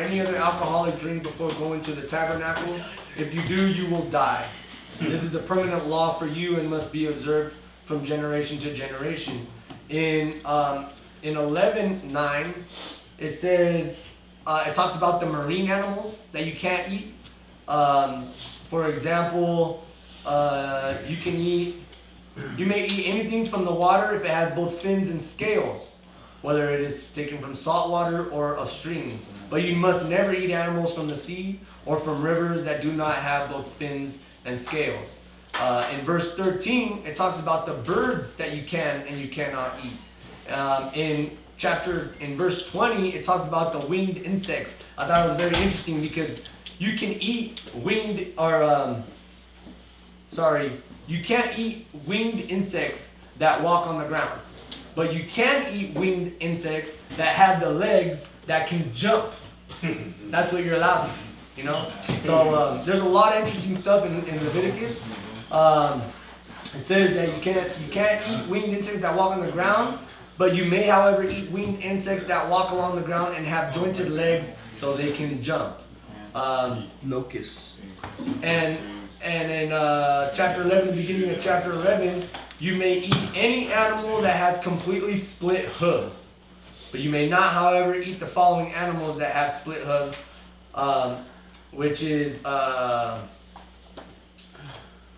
any other alcoholic drink before going to the tabernacle. If you do, you will die. This is a permanent law for you and must be observed from generation to generation. In 11:9, it says, it talks about the marine animals that you can't eat. For example, you may eat anything from the water if it has both fins and scales, whether it is taken from salt water or of streams. But you must never eat animals from the sea or from rivers that do not have both fins and scales. In verse 13, it talks about the birds that you can and you cannot eat. In verse 20, it talks about the winged insects. I thought it was very interesting because you can eat you can't eat winged insects that walk on the ground. But you can eat winged insects that have the legs that can jump. That's what you're allowed to eat, you know? So there's a lot of interesting stuff in Leviticus. It says that you can't eat winged insects that walk on the ground, but you may, however, eat winged insects that walk along the ground and have jointed legs so they can jump. Locusts. And in chapter 11, the beginning of chapter 11, you may eat any animal that has completely split hooves. But you may not, however, eat the following animals that have split hooves, which is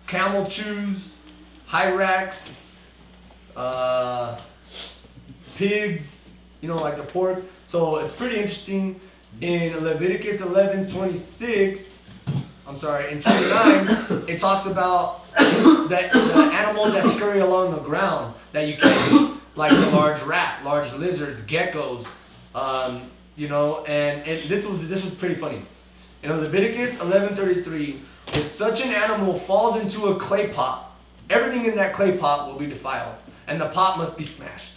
camel chews, hyrax, pigs, like the pork. So it's pretty interesting. In Leviticus 11:26, in 29, it talks about the animals that scurry along the ground that you can't eat, like the large rat, large lizards, geckos, and this was pretty funny. In Leviticus 11:33, if such an animal falls into a clay pot, everything in that clay pot will be defiled, and the pot must be smashed.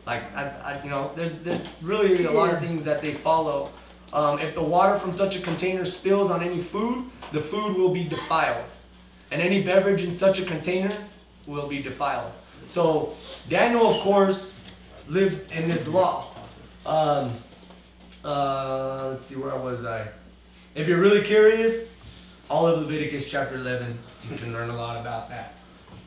There's really a lot of things that they follow. If the water from such a container spills on any food, the food will be defiled. And any beverage in such a container will be defiled. So Daniel, of course, lived in this law. Let's see, where was I? If you're really curious, all of Leviticus chapter 11, you can learn a lot about that.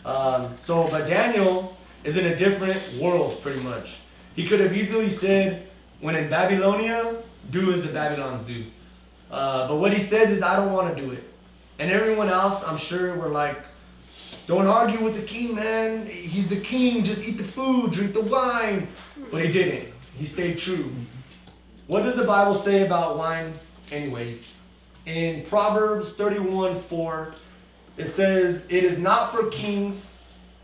But Daniel is in a different world, pretty much. He could have easily said, when in Babylonia, do as the Babylons do. But what he says is, I don't want to do it. And everyone else, I'm sure, were like, don't argue with the king, man. He's the king. Just eat the food, drink the wine. But he didn't. He stayed true. What does the Bible say about wine anyways? In Proverbs 31:4, it says, it is not for kings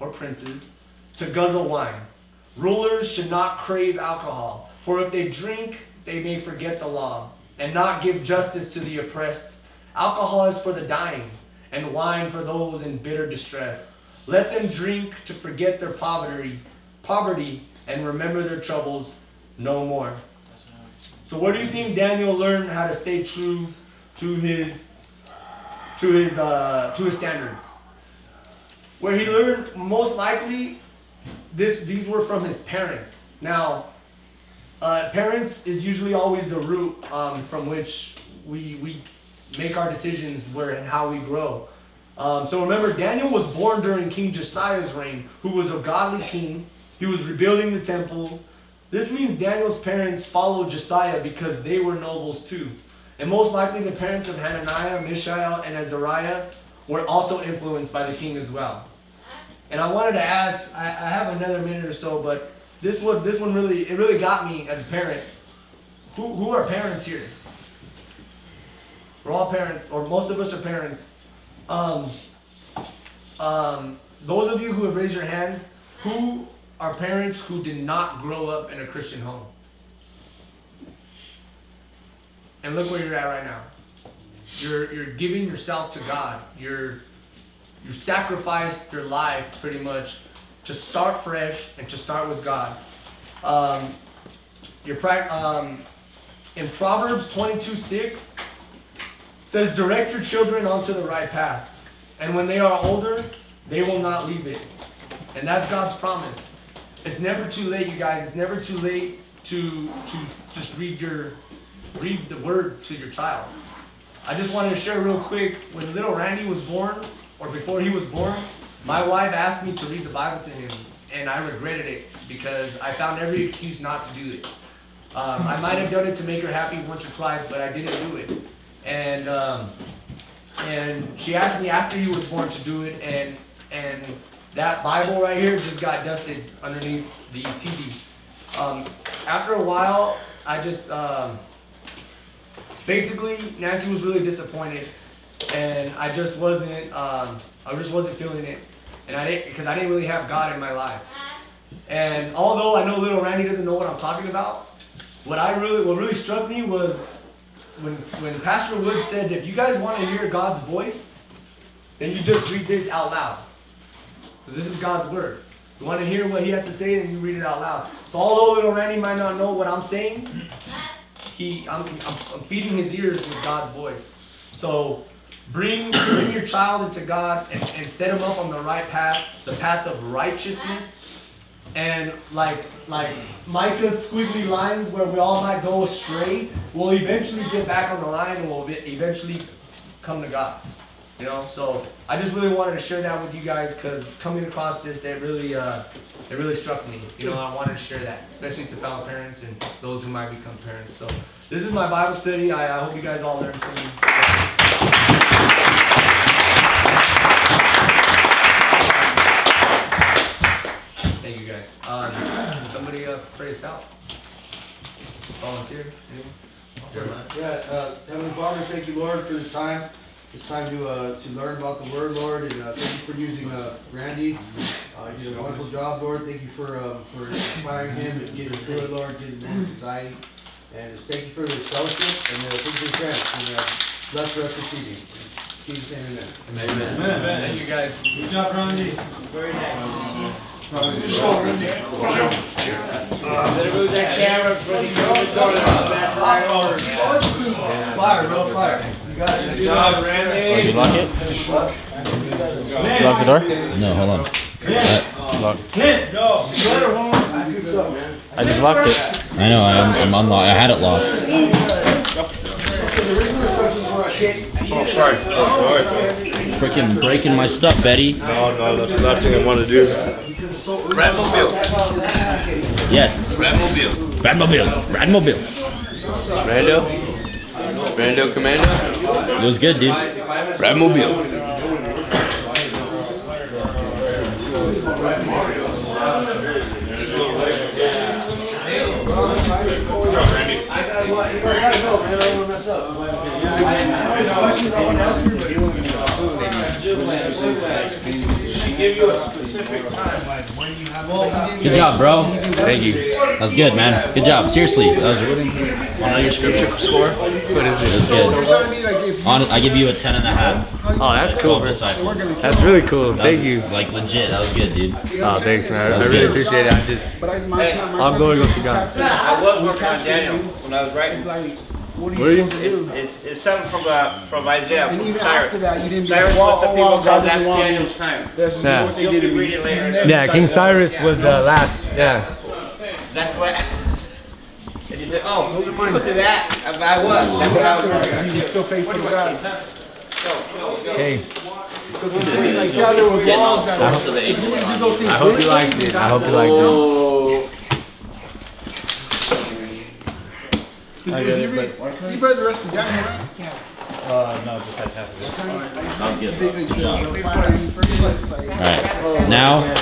or princes to guzzle wine. Rulers should not crave alcohol, for if they drink, they may forget the law and not give justice to the oppressed. Alcohol is for the dying, and wine for those in bitter distress. Let them drink to forget their poverty, and remember their troubles no more. So where do you think Daniel learned how to stay true to his standards? Where he learned, most likely, these were from his parents. Now, parents is usually always the root from which we make our decisions where and how we grow. So remember, Daniel was born during King Josiah's reign, who was a godly king. He was rebuilding the temple. This means Daniel's parents followed Josiah because they were nobles too. And most likely the parents of Hananiah, Mishael, and Azariah were also influenced by the king as well. And I wanted to ask, I have another minute or so, but this one really got me as a parent. Who are parents here? We're all parents, or most of us are parents. Those of you who have raised your hands, who are parents who did not grow up in a Christian home? And look where you're at right now. You're giving yourself to God. You sacrificed your life pretty much to start fresh and to start with God. In Proverbs 22:6 says, direct your children onto the right path, and when they are older, they will not leave it. And that's God's promise. It's never too late, you guys. It's never too late to just read your read the word to your child. I just wanted to share real quick, when little Randy was born, or before he was born, my wife asked me to read the Bible to him, and I regretted it because I found every excuse not to do it. I might have done it to make her happy once or twice, but I didn't do it. And she asked me after he was born to do it, and that Bible right here just got dusted underneath the TV. After a while, I just, basically, Nancy was really disappointed, and I just wasn't feeling it, and because I didn't really have God in my life. And although I know little Randy doesn't know what I'm talking about, what really struck me was when Pastor Wood said, if you guys want to hear God's voice, then you just read this out loud, because this is God's word. You want to hear what he has to say, then you read it out loud. So although little Randy might not know what I'm saying, I'm feeding his ears with God's voice. So bring your child into God and set him up on the right path, the path of righteousness. And like Micah's squiggly lines where we all might go astray, we'll eventually get back on the line and we'll eventually come to God. You know, so I just really wanted to share that with you guys, because coming across this, it really struck me. You know, I wanted to share that, especially to fellow parents and those who might become parents. So this is my Bible study. I hope you guys all learned something. Thank you guys. Somebody pray us out. Volunteer. Yeah, Heavenly Father, thank you, Lord, for this time. It's time to learn about the Word, Lord, and thank you for using Randy. You did a wonderful job, Lord. Thank you for inspiring him and getting through it, Lord, getting through his anxiety. And just thank you for this fellowship and thank you for the parents. And bless the rest of the evening. In Jesus' name, amen. Amen. Thank you guys. Good job, Randy. Very nice. Better move that camera from the door. Fire, real fire. You got it. Good job, Randy. Did you lock it? You lock the door? No, hold on. Lock. Clint, go. I just locked it. I know, I'm unlocked. I had it locked. Oh, sorry. Freaking breaking my stuff, Betty. No, that's the last thing I want to do. Ratmobile. Yes. Ratmobile. Radmobile. Rando Commando. It was good, dude. Ratmobile. I gotta go, man. I don't want to mess up. There's questions I want to ask you, but She give you a specific time, like when you have to. Good job, bro. Thank you. That was good, man. Good job. Seriously. That was really On your scripture score? What is It was good. I give you a 10.5. Oh, that's cool. Disciples. That's really cool. That Thank was, you. Like legit. That was good, dude. Oh, thanks, man. I was really good. appreciate it. I'm going to go see God. I was working on Daniel when I was writing. Where are you? It's something from Isaiah. And From even Cyrus. after that, you didn't Cyrus be was the people God called doesn't that's want me. Daniel's time. This is Yeah. what they You'll did be to me. reading later. Yeah, King Cyrus was the last. Yeah. That's what. And you said, oh, who's equal to that? I was. That's what I was working on. You still faithful to God. Hey, Because we're saying like, yeah, there was Getting all laws that sorts of you age. do those things I hope you willingly, liked it. I hope you liked it. Did you read the rest of Daniel, right? No, just like half of it. That was good. Good job. Fire in the first place, like, All right. Now.